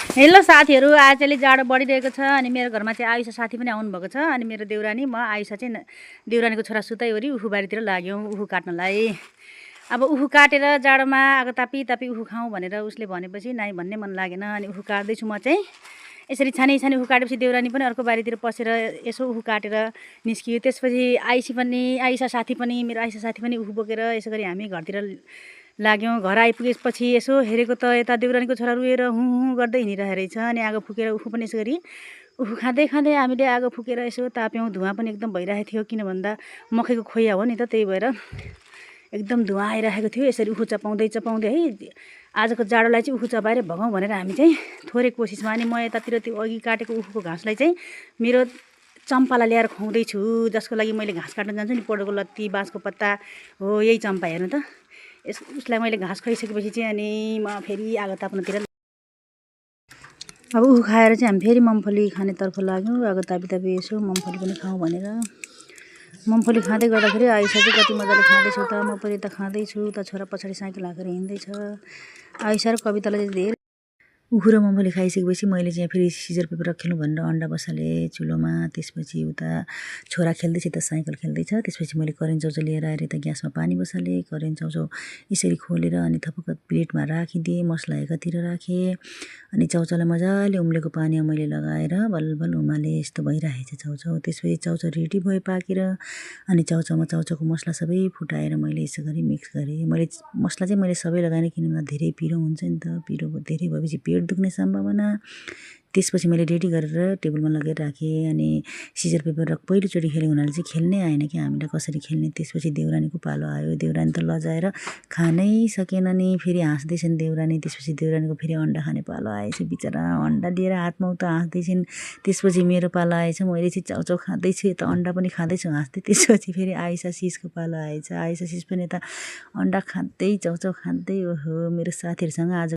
Hello साथीहरू, आज चाहिँ जाडो बढिरहेको छ अनि मेरो घरमा चाहिँ आयुषा साथी पनि आउनुभएको छ अनि मेरो देउरानी म आयुषा चाहिँ देउरानीको छोरा सुताइवरी उखु बारीतिर लाग्यौँ उखु काट्नलाई। अब उखु काटेर जाडोमा आगो तापी तापी उखु खाउँ भनेर उसले भनेपछि नाइ भन्ने मन लागेन अनि उखु काट्दैछु म चाहिँ। यसरी छानी छानी उखु काटेपछि देउरानी पनि अर्को बारीतिर पसेर यसो उखु काटेर निस्कियो। त्यसपछि आयुषा साथी पनि मेरो आयुषा साथी पनि उखु बोकेर यसो गरी हामी घरतिर लाग्यौँ। घर आइपुगेपछि यसो हेरेको त यता देउरानीको छोरा रुएर हुँ हुँ गर्दै हिँडिरहेको रहेछ अनि आगो फुकेर उखु पनि यसो गरी उखु खाँदै खाँदै हामीले आगो फुकेर यसो ताप्यौँ। धुवाँ पनि एकदम भइरहेको थियो, किन भन्दा मकैको खोया हो नि त, त्यही भएर एकदम धुवाँ आइरहेको थियो। यसरी उखु चपाउँदै चपाउँदै है आजको जाडोलाई चाहिँ उखु चपाएर भगाउँ भनेर हामी चाहिँ थोरै कोसिसमा अनि म यतातिर त्यो अघि काटेको उखुको घाँसलाई चाहिँ मेरो चम्पालाई ल्याएर खुवाउँदैछु, जसको लागि मैले घाँस काट्न जान्छु नि। पोडोको लत्ती बाँसको पत्ता हो यही चम्पा, हेर्नु त। उसलाई मैले घाँस खुवाइसकेपछि चाहिँ अनि म फेरि आगो ताप्नुतिर अब उखु खाएर चाहिँ हामी फेरि मम्फली खानेतर्फ लाग्यौँ। आगो तापी तापी यसो मम्फली पनि खाउँ भनेर मम्फली खाँदै गर्दाखेरि आयुषा चाहिँ कति मजाले खाँदैछु त, म पनि त खाँदैछु त। छोरा पछाडि साइकल हाकेर हिँड्दैछ। आयुषा र कवितालाई चाहिँ धेरै उखु र मम्फली खाइसकेपछि मैले चाहिँ फेरि सिजर पेपर खेल्नु भनेर अन्डा बसालेँ चुलोमा। त्यसपछि उता छोरा खेल्दैछ, त साइकल खेल्दैछ। त्यसपछि मैले करेन्ट चाउचाउ लिएर आएर यता ग्यासमा पानी बसालेँ। करेन्ट चाउचाउ यसरी खोलेर अनि थपक्क प्लेटमा राखिदिएँ, मसला एकातिर राखेँ अनि चाउचाउलाई मजाले उम्लेको पानीमा मैले लगाएर बलबल उमाले। यस्तो भइरहेछ चाउचाउ। त्यसपछि चाउचाउ रेडी भयो पाकेर अनि चाउचाउमा चाउचाउको मसला सबै फुटाएर मैले यसो गरी मिक्स गरेँ। मसला चाहिँ मैले सबै लगाएँ, किनभने धेरै पिरो हुन्छ नि त। पिरो धेरै भएपछि पेट दुख्ने सम्भावना। त्यसपछि मैले रेडी गरेर टेबलमा लगेर राखेँ अनि सिजर पेपर पहिलोचोटि खेलेको हुनाले चाहिँ खेल्नै आएन कि हामीलाई कसरी खेल्ने। त्यसपछि देउरानीको पालो आयो। देउरानी त लजाएर खानै सकेन नि, फेरि हाँस्दैछन् देउरानी। त्यसपछि देउरानीको फेरि अन्डा खाने पालो आएछ। बिचरा अन्डा लिएर हातमा उता हाँस्दैछन्। त्यसपछि मेरो पालो आएछ, मैले चाहिँ चाउचाउ खाँदैछु, यता अन्डा पनि खाँदैछु हाँस्दै। त्यसपछि फेरि आयुषा सिसको पालो आएछ। आयुषा सिस पनि यता अन्डा खाँदै चाउचाउ खाँदै। ओहो, मेरो साथीहरूसँग आज